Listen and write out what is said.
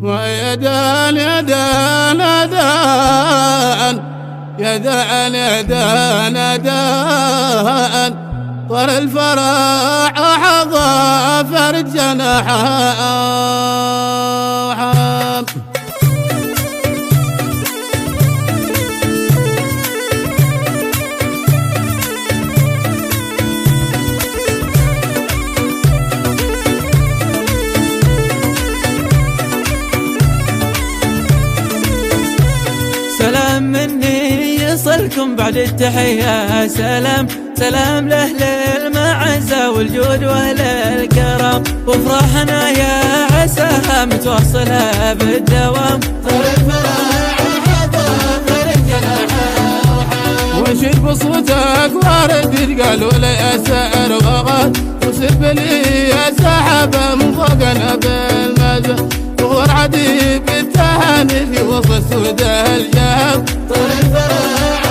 ويدان يدان يدان يدان يدان يدان طر الفرح حظى فرد جناحها. سلام مني يصلكم بعد التحية، سلام سلام لأهل المعزة والجود وأهل الكرم، وفرحنا يا عساها متواصلة بالدوام. طر الفرح حظى فرد جناحها، وانشد بصوتك وارد قالوا لي يا سائر وغاد، وسب لي يا سحابة من فوقنا بالمزة، وغر عديد بالتهاني في وسط سود الجهل. طر الفرح